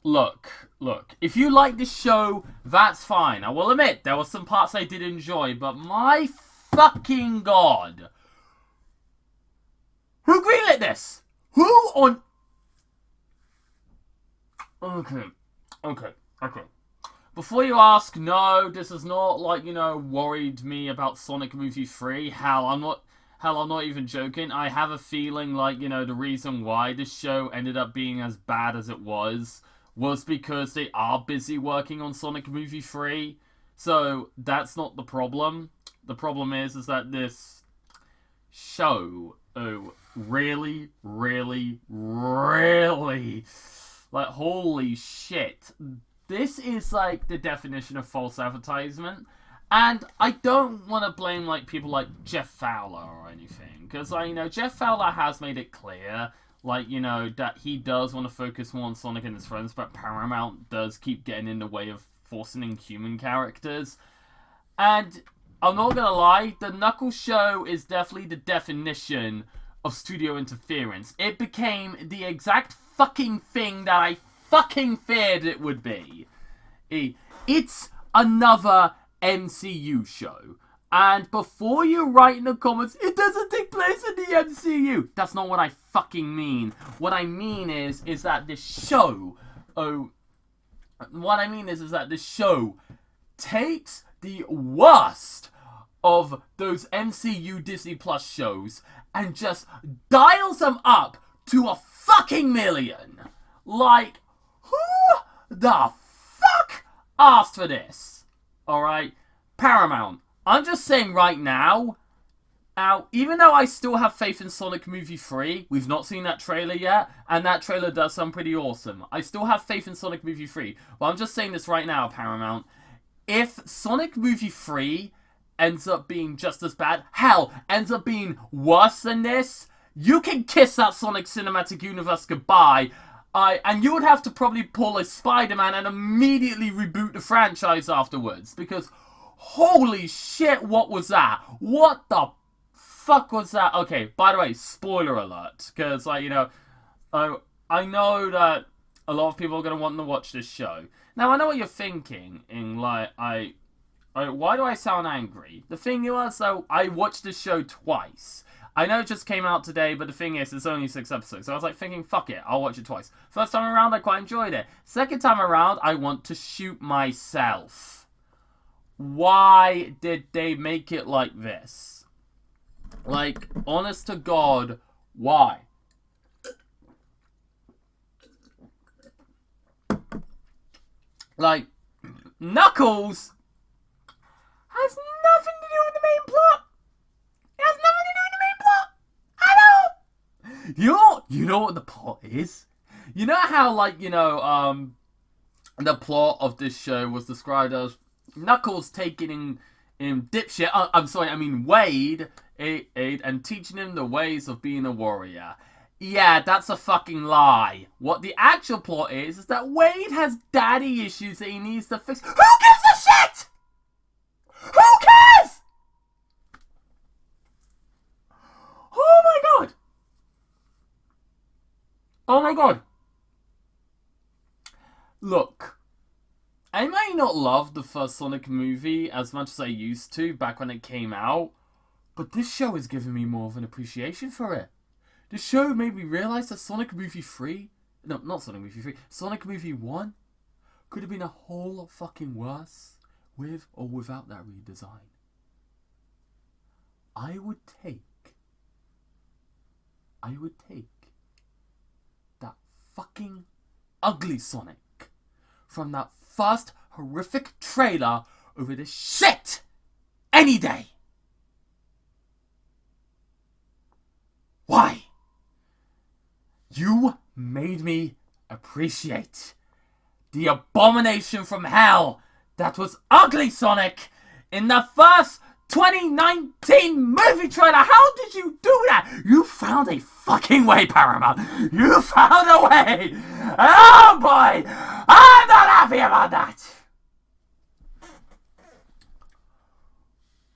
look. If you like this show, that's fine. I will admit, there were some parts I did enjoy, but my fucking god. Who greenlit this? Who on... Okay. Okay. Before you ask, no, this has not, like, worried me about Sonic Movie 3. Hell, I'm not even joking. I have a feeling, like, the reason why this show ended up being as bad as it was because they are busy working on Sonic Movie 3. So, that's not the problem. The problem is that this show, really, like, holy shit. This is, like, the definition of false advertisement. And I don't want to blame, like, people like Jeff Fowler or anything. Because, like, Jeff Fowler has made it clear, like, that he does want to focus more on Sonic and his friends, but Paramount does keep getting in the way of forcing in human characters. And I'm not gonna lie, the Knuckles show is definitely the definition of studio interference. It became the exact fucking thing that I fucking feared it would be. It's another MCU show. And before you write in the comments, it doesn't take place in the MCU. That's not what I fucking mean. What I mean is that this show... What I mean is that this show takes the worst of those MCU Disney Plus shows and just dials them up to a fucking million. Like, who the fuck asked for this? Alright? Paramount. I'm just saying right now, even though I still have faith in Sonic Movie 3, we've not seen that trailer yet, and that trailer does sound pretty awesome. I still have faith in Sonic Movie 3, but I'm just saying this right now, Paramount. If Sonic Movie 3 ends up being just as bad, hell, ends up being worse than this, you can kiss that Sonic Cinematic Universe goodbye. And you would have to probably pull a Spider-Man and immediately reboot the franchise afterwards. Because, holy shit, what was that? What the fuck was that? Okay, by the way, spoiler alert. Because, like, I know that a lot of people are going to want to watch this show. Now, I know what you're thinking. Why do I sound angry? The thing was, though, I watched this show twice. I know it just came out today, but the thing is, it's only 6 episodes. So I was like thinking, fuck it, I'll watch it twice. First time around, I quite enjoyed it. Second time around, I want to shoot myself. Why did they make it like this? Like, honest to God, why? Like, Knuckles has nothing to do with the main plot. It has nothing to do with the main plot at all. You know what the plot is? You know how, like, the plot of this show was described as Knuckles taking in dipshit, Wade, and teaching him the ways of being a warrior. Yeah, that's a fucking lie. What the actual plot is that Wade has daddy issues that he needs to fix. Who gives a shit? Who cares? Oh my god. Oh my god. Look, I may not love the first Sonic movie as much as I used to back when it came out, but this show has given me more of an appreciation for it. The show made me realize that Sonic Movie 3... No, not Sonic Movie 3. Sonic Movie 1 could have been a whole lot fucking worse with or without that redesign. I would take that fucking ugly Sonic from that first horrific trailer over this shit any day. Why? You made me appreciate the abomination from hell that was ugly Sonic in the first 2019 movie trailer. How did you do that? You found a fucking way, Paramount. You found a way. Oh boy, I'm not happy about that.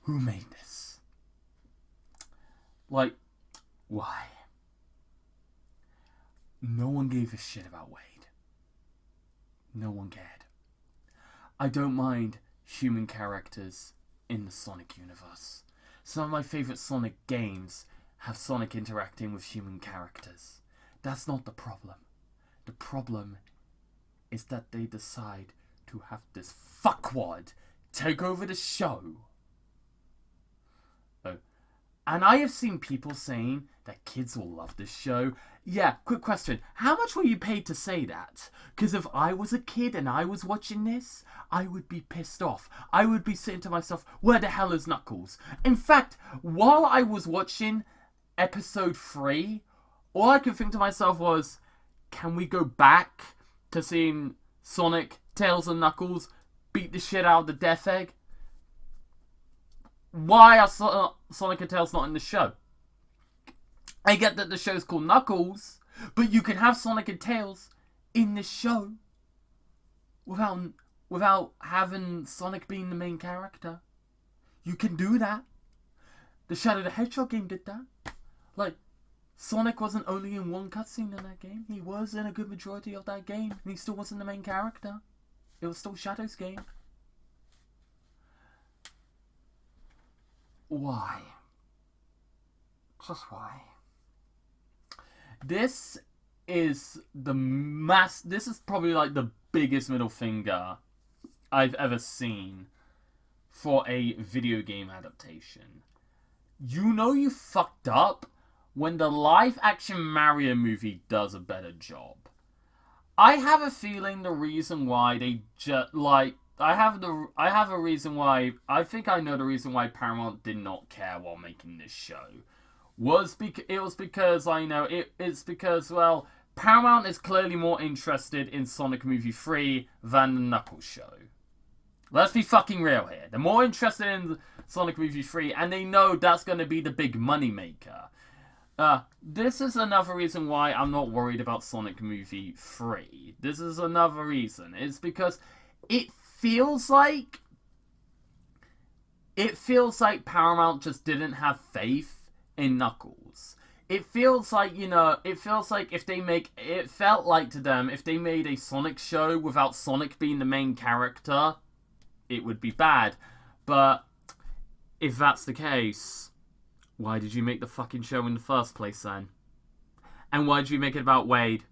Who made this? Like, why? No one gave a shit about Wade. No one cared. I don't mind human characters in the Sonic universe. Some of my favourite Sonic games have Sonic interacting with human characters. That's not the problem. The problem is that they decide to have this fuckwad take over the show. Oh. And I have seen people saying that kids will love this show. Yeah, quick question. How much were you paid to say that? Because if I was a kid and I was watching this, I would be pissed off. I would be saying to myself, where the hell is Knuckles? In fact, while I was watching episode 3, all I could think to myself was, can we go back to seeing Sonic, Tails, and Knuckles beat the shit out of the Death Egg? Why are Sonic and Tails not in the show? I get that the show's called Knuckles, but you can have Sonic and Tails in this show without having Sonic being the main character. You can do that. The Shadow the Hedgehog game did that. Like, Sonic wasn't only in one cutscene in that game. He was in a good majority of that game, and he still wasn't the main character. It was still Shadow's game. Why? Just why? This is this is probably like the biggest middle finger I've ever seen for a video game adaptation. You know you fucked up when the live action Mario movie does a better job. I have a feeling the reason why they just like I have a reason why I think I know the reason why Paramount did not care while making this show. It's because, well, Paramount is clearly more interested in Sonic Movie 3 than the Knuckles show. Let's be fucking real here. They're more interested in Sonic Movie 3, and they know that's going to be the big money maker. This is another reason why I'm not worried about Sonic Movie 3. This is another reason. It's because it feels like Paramount just didn't have faith in Knuckles. It feels like, it felt like to them, if they made a Sonic show without Sonic being the main character, it would be bad. But if that's the case, why did you make the fucking show in the first place then? And why did you make it about Wade?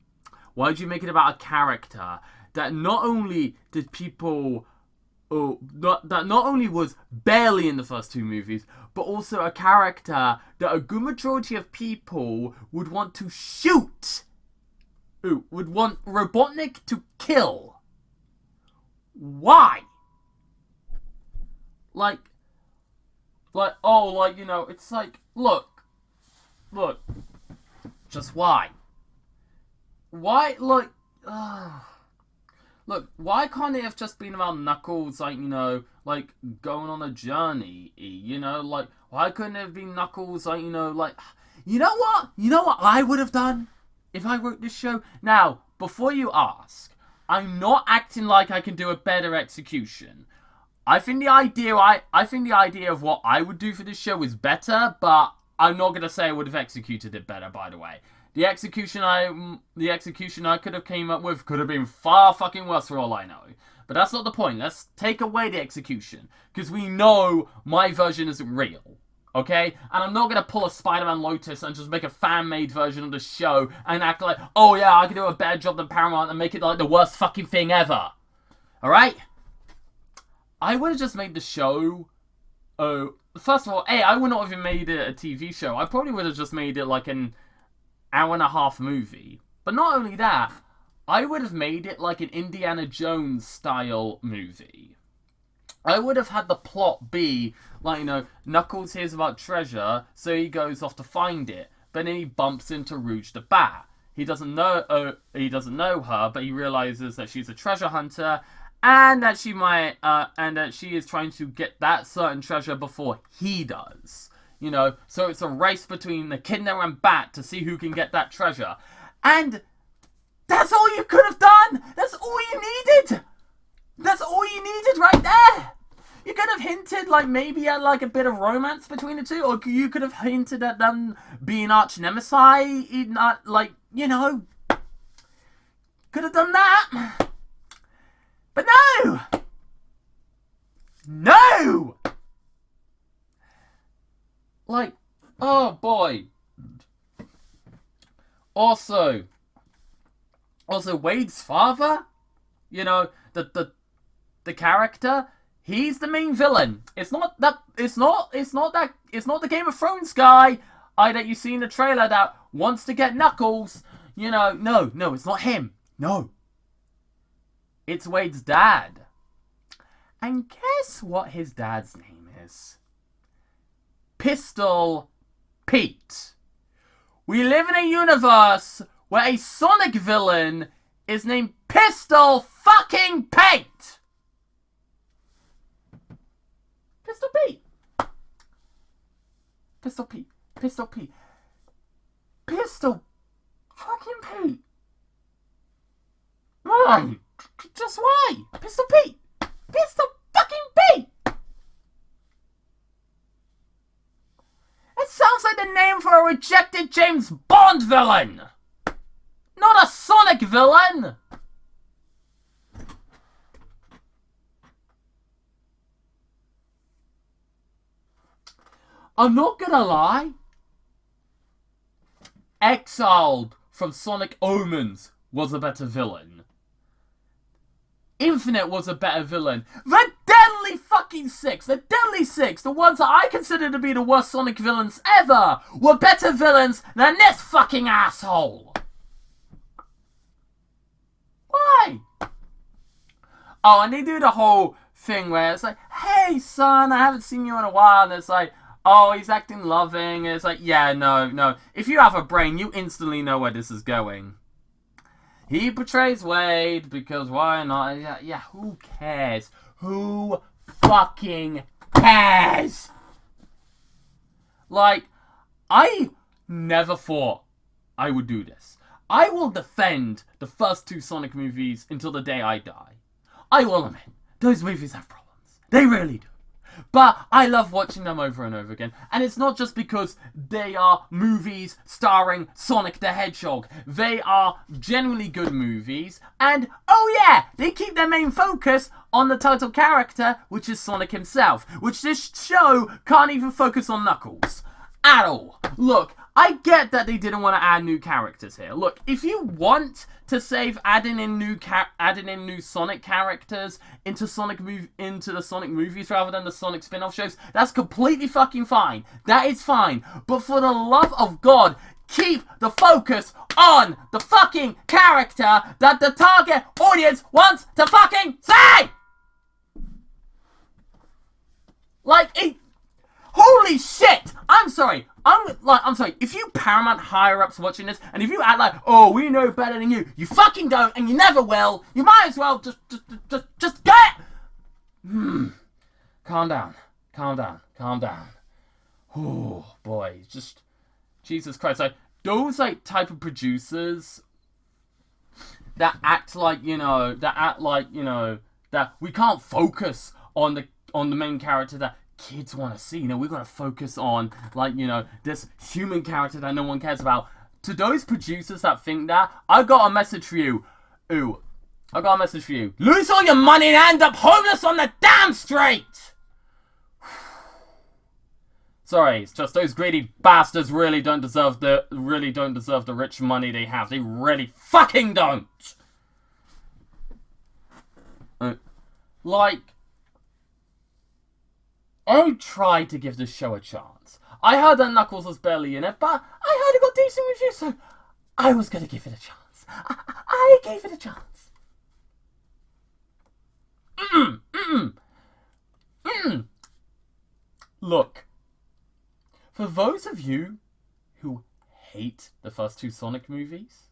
Why did you make it about a character that not only did people... that not only was barely in the first 2 movies, but also a character that a good majority of people would want to shoot. Would want Robotnik to kill. Why? It's like, look, just why? Why, look, why can't it have just been about Knuckles, going on a journey, why couldn't it have been Knuckles, you know what I would have done if I wrote this show? Now, before you ask, I'm not acting like I can do a better execution. I think the idea of what I would do for this show is better, but I'm not going to say I would have executed it better, by the way. The execution I could have came up with could have been far fucking worse for all I know. But that's not the point. Let's take away the execution. Because we know my version isn't real. Okay? And I'm not going to pull a Spider-Man Lotus and just make a fan-made version of the show and act like, oh yeah, I can do a better job than Paramount and make it like the worst fucking thing ever. Alright? I would have just made the show... first of all, I would not have even made it a TV show. I probably would have just made it like an hour-and-a-half movie. But not only that, I would have made it like an Indiana Jones style movie. I would have had the plot be Knuckles hears about treasure, so he goes off to find it. But then he bumps into Rouge the Bat. He doesn't know her, but he realizes that she's a treasure hunter and that she is trying to get that certain treasure before he does. So it's a race between the Echidna and Bat to see who can get that treasure. And that's all you could have done! That's all you needed! That's all you needed right there! You could have hinted, maybe at, a bit of romance between the two, or you could have hinted at them being arch nemesis, could have done that! But no! No! Like, oh boy. Also, Wade's father, you know, the character, he's the main villain. It's not the Game of Thrones guy that you see in the trailer that wants to get Knuckles. You know, no, it's not him. No. It's Wade's dad. And guess what his dad's name is? Pistol Pete. We live in a universe where a Sonic villain is named Pistol fucking Pete. Pistol Pete. Pistol Pete. Pistol Pete. Pistol fucking Pete. Why? Just why? Pistol Pete. Pistol fucking Pete. It sounds like the name for a rejected James Bond villain. Not a Sonic villain. I'm not gonna lie. Exiled from Sonic Omens was a better villain. Infinite was a better villain. The Deadly fucking Six, the Deadly Six, the ones that I consider to be the worst Sonic villains ever, were better villains than this fucking asshole. Why? Oh, and they do the whole thing where it's like, hey son, I haven't seen you in a while, and it's like, oh, he's acting loving, and it's like, yeah, no. If you have a brain, you instantly know where this is going. He betrays Wade because why not? Yeah, who cares? Who fucking cares? Like, I never thought I would do this. I will defend the first two Sonic movies until the day I die. I will admit, those movies have problems. They really do. But I love watching them over and over again. And it's not just because they are movies starring Sonic the Hedgehog. They are genuinely good movies. And, oh yeah, they keep their main focus on the title character, which is Sonic himself. Which this show can't even focus on Knuckles. At all. Look, I get that they didn't want to add new characters here. Look, if you want to save adding in new Sonic characters into the Sonic movies rather than the Sonic spin-off shows, that's completely fucking fine. That is fine. But for the love of God, keep the focus on the fucking character that the target audience wants to fucking see! Like, holy shit! I'm sorry. I'm sorry. If you Paramount higher-ups watching this, and if you act like, oh, we know better than you, you fucking don't, and you never will, you might as well just get. Calm down. Oh boy, just Jesus Christ. Like those type of producers that act like that we can't focus on the main character that kids want to see. We're going to focus on, this human character that no one cares about. To those producers that think that, I got a message for you. I got a message for you. Lose all your money and end up homeless on the damn street! Sorry, it's just those greedy bastards really don't deserve the rich money they have. They really fucking don't! I tried to give this show a chance. I heard that Knuckles was barely in it, but I heard it got decent reviews, so I was gonna give it a chance. I gave it a chance. Look, for those of you who hate the first two Sonic movies,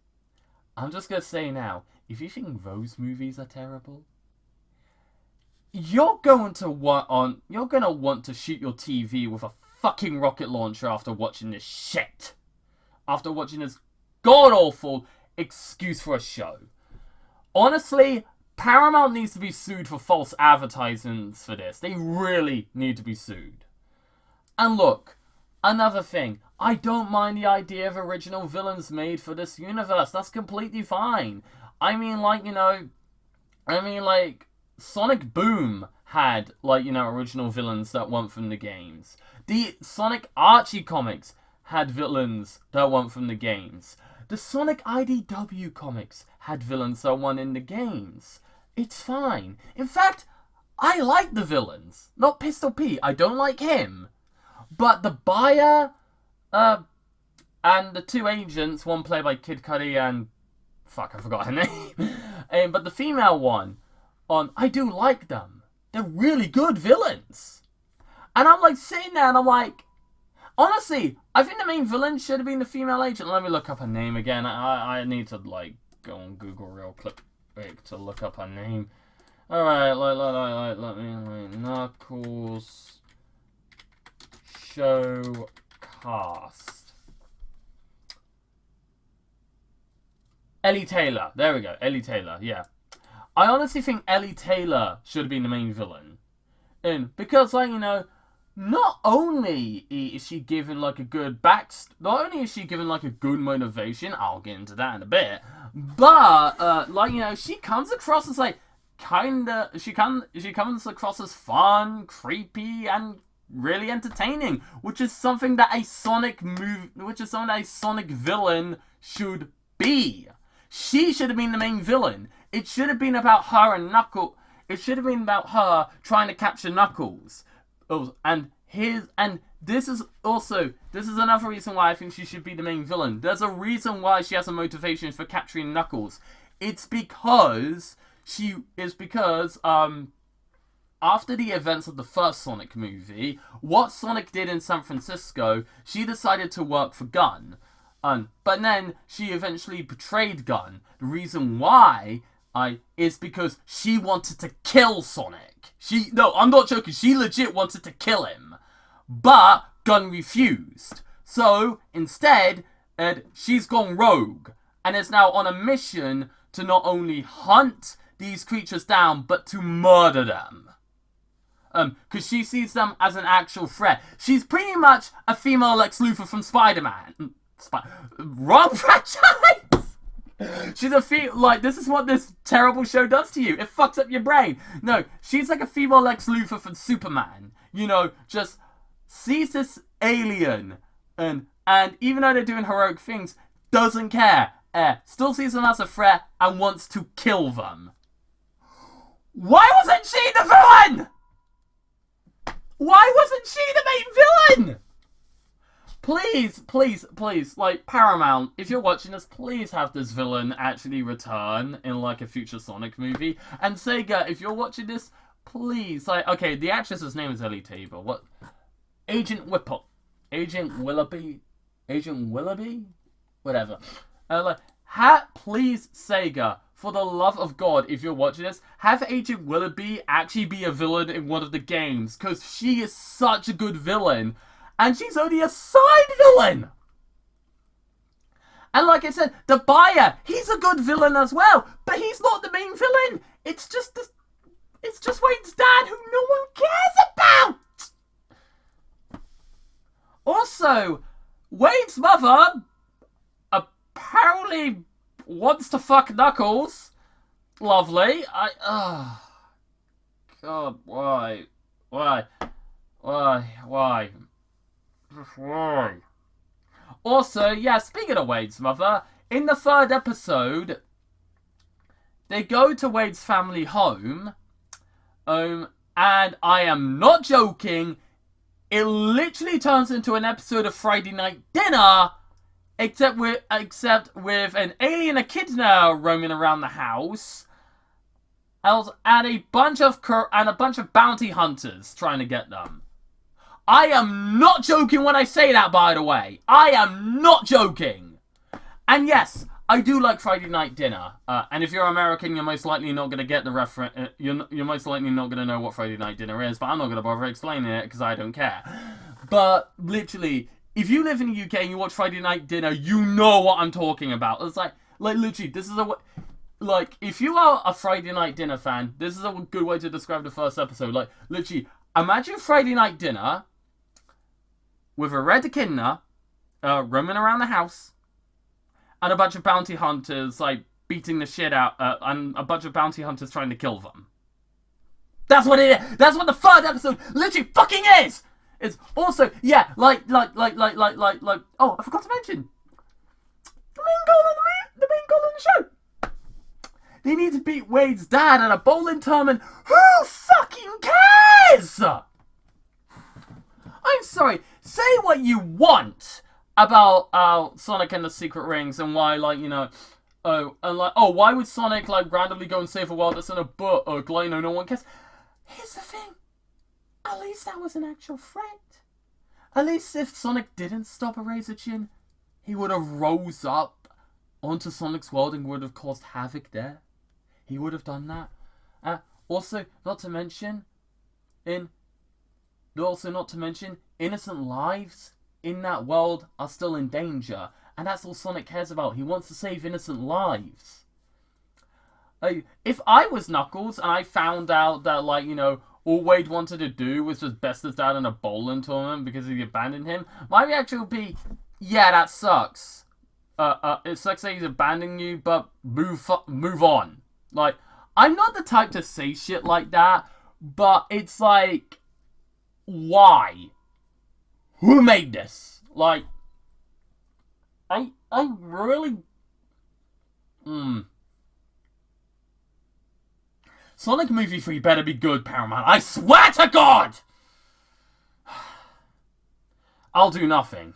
I'm just gonna say now, if you think those movies are terrible, you're gonna want to shoot your TV with a fucking rocket launcher after watching this shit. After watching this god-awful excuse for a show. Honestly, Paramount needs to be sued for false advertisements for this. They really need to be sued. And look, another thing. I don't mind the idea of original villains made for this universe. That's completely fine. Sonic Boom had, like, you know, original villains that weren't from the games. The Sonic Archie comics had villains that weren't from the games. The Sonic IDW comics had villains that weren't in the games. It's fine. In fact, I like the villains. Not Pistol Pete. I don't like him. But the buyer, and the two agents, one played by Kid Cudi and... Fuck, I forgot her name. But the female one, I do like them. They're really good villains. And I'm like sitting there and I'm like, honestly, I think the main villain should have been the female agent. Let me look up her name again. I need to, like, go on Google real quick to look up her name. Alright, let me, Knuckles show cast. Ellie Taylor. There we go. Ellie Taylor, yeah. I honestly think Ellie Taylor should have been the main villain. And because, like, you know, not only is she given, like, a good not only is she given, like, a good motivation, I'll get into that in a bit, but, like, you know, she comes across as, like, she comes across as fun, creepy, and really entertaining, which is something that a Sonic villain should be. She should have been the main villain. It should have been about her and Knuckles. It should have been about her trying to capture Knuckles. And this is another reason why I think she should be the main villain. There's a reason why she has a motivation for capturing Knuckles. It's because after the events of the first Sonic movie, what Sonic did in San Francisco, she decided to work for Gunn. But then she eventually betrayed Gunn. The reason why is because she wanted to kill Sonic. No, I'm not joking. She legit wanted to kill him. But Gunn refused. So, instead, she's gone rogue. And is now on a mission to not only hunt these creatures down, but to murder them. Because she sees them as an actual threat. She's pretty much a female Lex Luthor from Spider-Man. Wrong franchise! She's this is what this terrible show does to you. It fucks up your brain. No, she's like a female Lex Luthor from Superman. You know, just sees this alien and even though they're doing heroic things, doesn't care. Still sees them as a threat and wants to kill them. Why wasn't she the villain? Why wasn't she the main villain? Please, like, Paramount, if you're watching this, please have this villain actually return in, like, a future Sonic movie. And Sega, if you're watching this, please, like, okay, the actress's name is Ellie Taylor. What? Agent Willoughby? Whatever. Please, Sega, for the love of God, if you're watching this, have Agent Willoughby actually be a villain in one of the games, because she is such a good villain. And she's only a side villain. And like I said, the buyer, he's a good villain as well. But he's not the main villain. It's just Wade's dad who no one cares about. Also, Wade's mother apparently wants to fuck Knuckles. Lovely. God, why? Also, yeah, speaking of Wade's mother, in the third episode, they go to Wade's family home, and I am not joking, it literally turns into an episode of Friday Night Dinner, except with an alien echidna roaming around the house, and a bunch of bounty hunters trying to get them. I am not joking when I say that, by the way. I am not joking. And yes, I do like Friday Night Dinner. And if you're American, you're most likely not going to get the reference. You're most likely not going to know what Friday Night Dinner is. But I'm not going to bother explaining it because I don't care. But literally, if you live in the UK and you watch Friday Night Dinner, you know what I'm talking about. It's like literally, this is if you are a Friday Night Dinner fan, this is a good way to describe the first episode. Like, literally, imagine Friday Night Dinner with a red echidna roaming around the house, and a bunch of bounty hunters, like, beating the shit out, and a bunch of bounty hunters trying to kill them. That's what it is. That's what the third episode literally fucking is. It's also, yeah, like, oh, I forgot to mention. The main goal in the show. They need to beat Wade's dad at a bowling tournament. Who fucking cares? I'm sorry. Say what you want about Sonic and the Secret Rings and why, like, you know, why would Sonic, like, randomly go and save a world that's in a book? Like, no one cares. Here's the thing. At least that was an actual threat. At least if Sonic didn't stop Eraserchin, he would have rose up onto Sonic's world and would have caused havoc there. He would have done that. Also, not to mention, innocent lives in that world are still in danger. And that's all Sonic cares about. He wants to save innocent lives. If I was Knuckles and I found out that, like, you know, all Wade wanted to do was just best his dad in a bowling tournament because he abandoned him, my reaction would be, yeah, that sucks. It sucks that he's abandoning you, but move on. Like, I'm not the type to say shit like that, but it's like, why? Who made this? Like, I really... Sonic Movie 3 better be good, Paramount. I swear to God! I'll do nothing.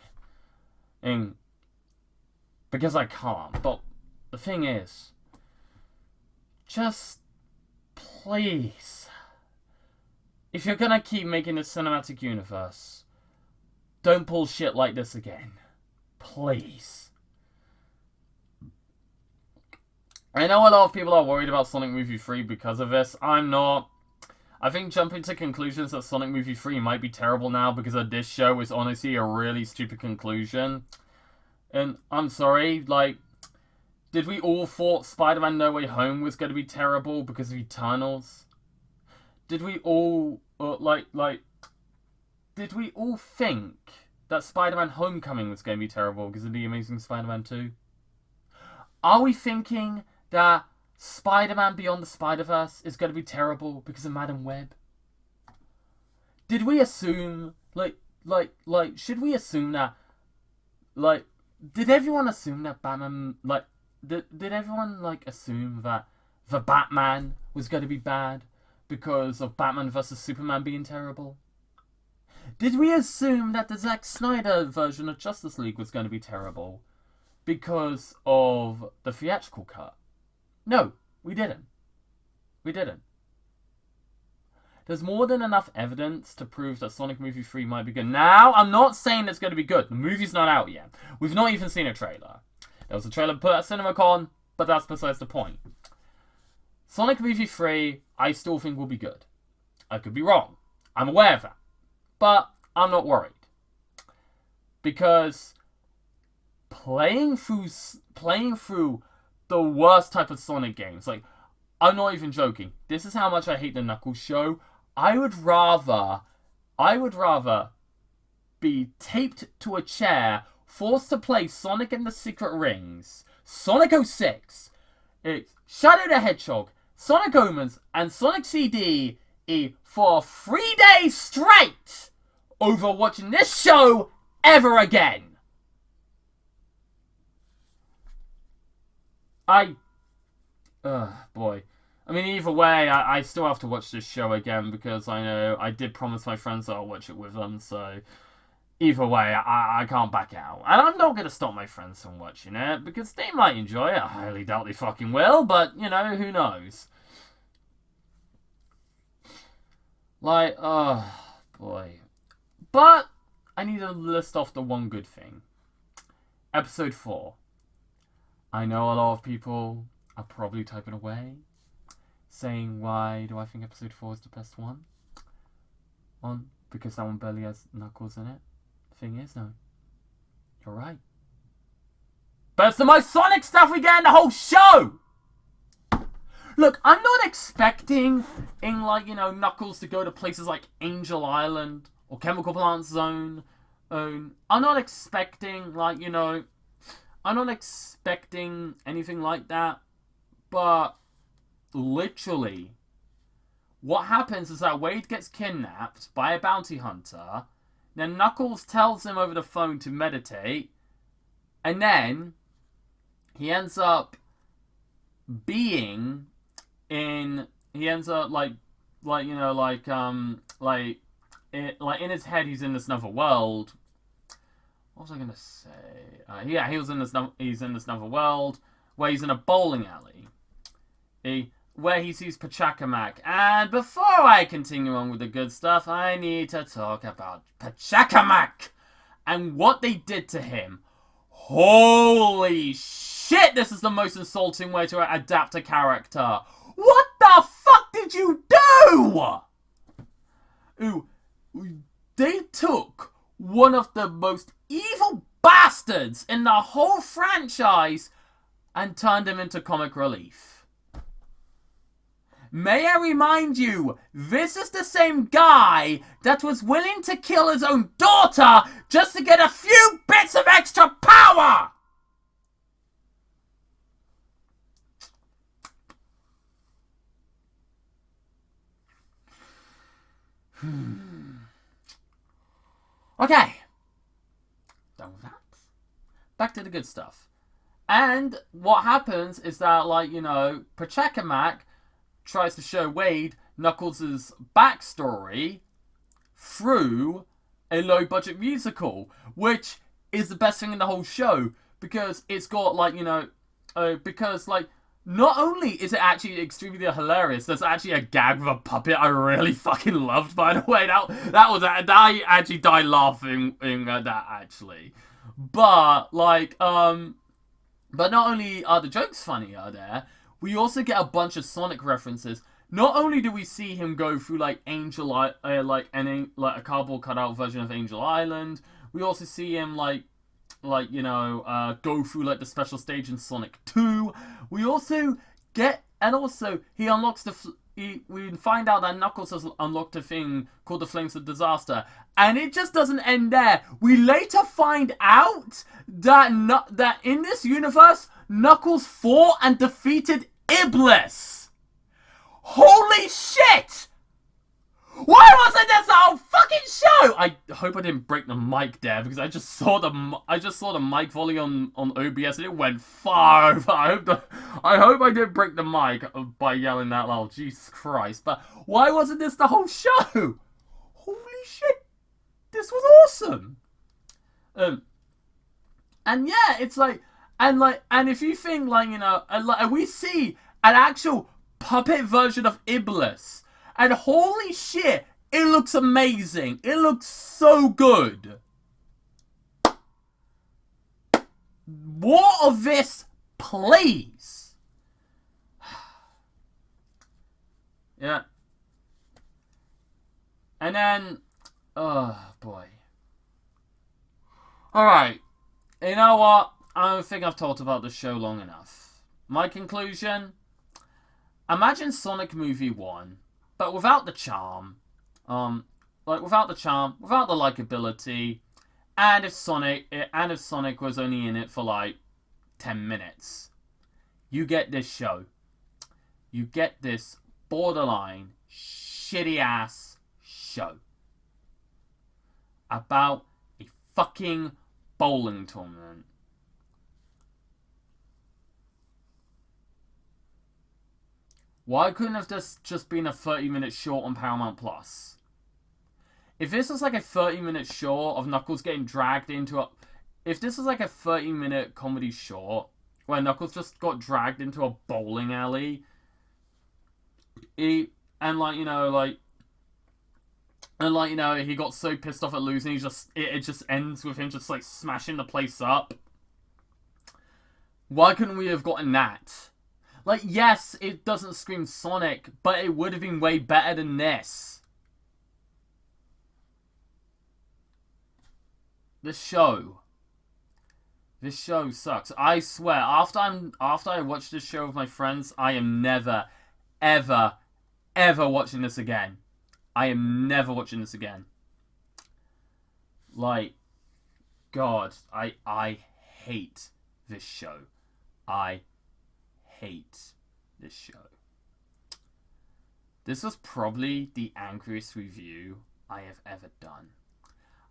Because I can't. But the thing is, just please, if you're gonna keep making this cinematic universe, don't pull shit like this again. Please. I know a lot of people are worried about Sonic Movie 3 because of this. I'm not. I think jumping to conclusions that Sonic Movie 3 might be terrible now because of this show is honestly a really stupid conclusion. And I'm sorry, like, did we all thought Spider-Man No Way Home was going to be terrible because of Eternals? Did we all, did we all think that Spider-Man Homecoming was going to be terrible because of The Amazing Spider-Man 2? Are we thinking that Spider-Man Beyond the Spider-Verse is going to be terrible because of Madam Web? Did we assume, should we assume that, did everyone assume that Batman, did everyone, assume that the Batman was going to be bad because of Batman vs. Superman being terrible? Did we assume that the Zack Snyder version of Justice League was going to be terrible because of the theatrical cut? No, we didn't. We didn't. There's more than enough evidence to prove that Sonic Movie 3 might be good. Now, I'm not saying it's going to be good. The movie's not out yet. We've not even seen a trailer. There was a trailer put at CinemaCon, but that's besides the point. Sonic Movie 3, I still think will be good. I could be wrong. I'm aware of that. But I'm not worried. Because playing through the worst type of Sonic games, I'm not even joking. This is how much I hate the Knuckles show. I would rather be taped to a chair, forced to play Sonic and the Secret Rings, Sonic 06, Shadow the Hedgehog, Sonic Omens, and Sonic CD for 3 days straight over watching this show ever again. Boy. I mean, either way, I still have to watch this show again because I know I did promise my friends that I'll watch it with them, so either way, I can't back out. And I'm not going to stop my friends from watching it because they might enjoy it. I highly doubt they fucking will, but, you know, who knows? Oh, boy. But I need to list off the one good thing. Episode 4. I know a lot of people are probably typing away, saying, why do I think episode 4 is the best one? Because that one barely has Knuckles in it. The thing is, no. You're right. But it's the most Sonic stuff we get in the whole show! Look, I'm not expecting Knuckles to go to places like Angel Island or Chemical Plant Zone. I'm not expecting, I'm not expecting anything like that. But literally, what happens is that Wade gets kidnapped by a bounty hunter. Then Knuckles tells him over the phone to meditate. And then he ends up being in... He ends up in his head he's in this another world. What was I gonna say? He's in this another world where he's in a bowling alley. Where he sees Pachacamac. And before I continue on with the good stuff, I need to talk about Pachacamac and what they did to him. Holy shit, this is the most insulting way to adapt a character. What the fuck did you do? Ooh, they took one of the most evil bastards in the whole franchise and turned him into comic relief. May I remind you, this is the same guy that was willing to kill his own daughter just to get a few bits of extra power! Okay. Done with that. Back to the good stuff. And what happens is that, Pachacamac tries to show Wade Knuckles' backstory through a low-budget musical, which is the best thing in the whole show, because it's got, not only is it actually extremely hilarious, there's actually a gag with a puppet I really fucking loved, by the way. I actually died laughing at that, actually. But not only are the jokes funny out there, we also get a bunch of Sonic references. Not only do we see him go through a cardboard cutout version of Angel Island, we also see him go through the special stage in Sonic 2. We also he unlocks we find out that Knuckles has unlocked a thing called the Flames of Disaster. And it just doesn't end there. We later find out that in this universe, Knuckles fought and defeated Iblis. Holy shit! Why wasn't this the whole fucking show? I hope I didn't break the mic there, because I just saw the mic volley on OBS and it went far over. I hope I didn't break the mic by yelling that loud. Jesus Christ! But why wasn't this the whole show? Holy shit! This was awesome. And yeah, it's and if you think we see an actual puppet version of Iblis. And holy shit, it looks amazing. It looks so good. More of this, please. Yeah. And then, oh boy. Alright. You know what? I don't think I've talked about the show long enough. My conclusion? Imagine Sonic Movie 1. But without the charm, without the likability, and if Sonic was only in it for 10 minutes, you get this show. You get this borderline shitty ass show about a fucking bowling tournament. Why couldn't have this just been a 30-minute short on Paramount Plus? If this was a 30-minute short of Knuckles getting dragged into a... If this was a 30-minute comedy short where Knuckles just got dragged into a bowling alley, he got so pissed off at losing, it just ends with him just smashing the place up. Why couldn't we have gotten that? Yes, it doesn't scream Sonic, but it would have been way better than this. This show sucks. I swear, after I watch this show with my friends, I am never, ever, ever watching this again. I am never watching this again. God, I hate this show. I hate this show. This was probably the angriest review I have ever done.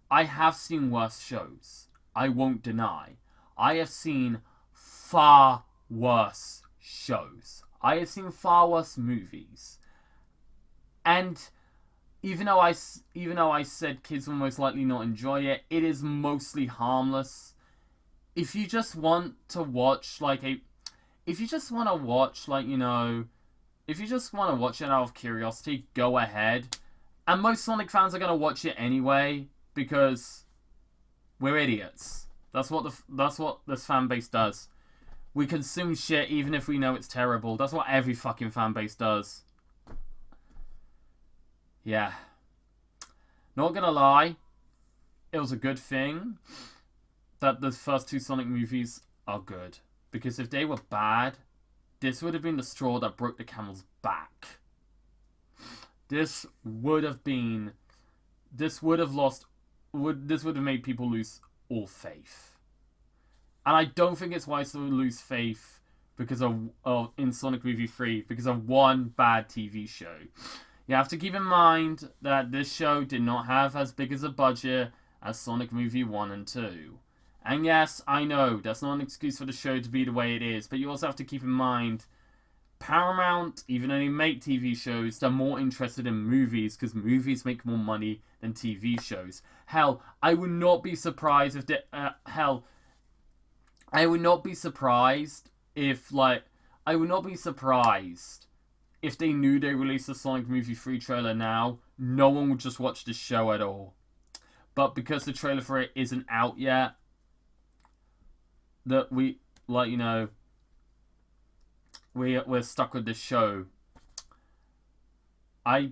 I have seen worse shows. I won't deny. I have seen far worse shows. I have seen far worse movies. And even though I said kids will most likely not enjoy it, it is mostly harmless. If you just want to watch if you just want to watch if you just want to watch it out of curiosity, go ahead. And most Sonic fans are gonna watch it anyway because we're idiots. That's what this fan base does. We consume shit even if we know it's terrible. That's what every fucking fan base does. Yeah. Not gonna lie, it was a good thing that the first two Sonic movies are good. Because if they were bad, this would have been the straw that broke the camel's back. This would have made people lose all faith. And I don't think it's wise to lose faith because of in Sonic Movie 3 because of one bad TV show. You have to keep in mind that this show did not have as big as a budget as Sonic Movie 1 and 2. And yes, I know, that's not an excuse for the show to be the way it is, but you also have to keep in mind, Paramount, even though they make TV shows, they're more interested in movies, because movies make more money than TV shows. Hell, I would not be surprised if I would not be surprised if they knew they released a Sonic Movie 3 trailer now, no one would just watch the show at all. But because the trailer for it isn't out yet, that we're stuck with this show. I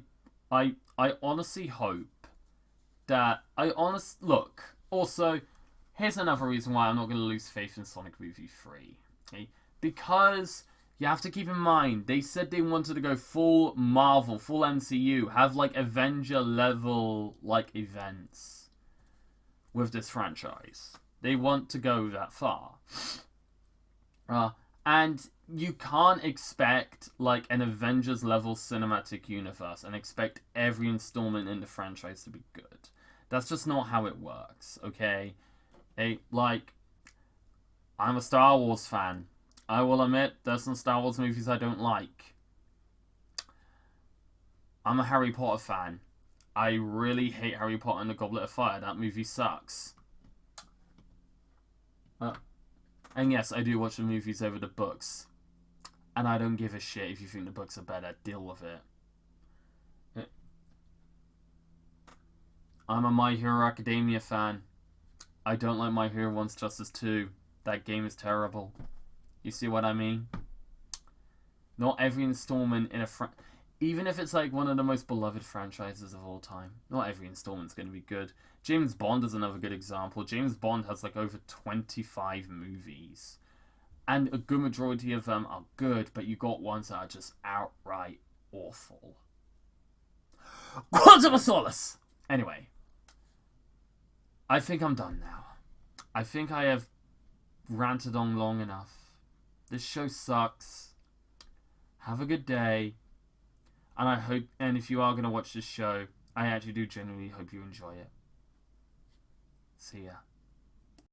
honestly hope that look. Also, here's another reason why I'm not going to lose faith in Sonic Movie 3. Okay? Because you have to keep in mind, they said they wanted to go full Marvel, full MCU, have Avenger level events with this franchise. They want to go that far. And you can't expect an Avengers level cinematic universe and expect every installment in the franchise to be good. That's just not how it works, okay? I'm a Star Wars fan. I will admit, there's some Star Wars movies I don't like. I'm a Harry Potter fan. I really hate Harry Potter and the Goblet of Fire. That movie sucks. And yes, I do watch the movies over the books. And I don't give a shit if you think the books are better. Deal with it. I'm a My Hero Academia fan. I don't like My Hero One's Justice 2. That game is terrible. You see what I mean? Not every installment in even if it's one of the most beloved franchises of all time, not every installment's going to be good. James Bond is another good example. James Bond has over 25 movies. And a good majority of them are good, but you got ones that are just outright awful. Quantum of Solace! Anyway. I think I'm done now. I think I have ranted on long enough. This show sucks. Have a good day. And if you are going to watch this show, I actually do genuinely hope you enjoy it. See ya.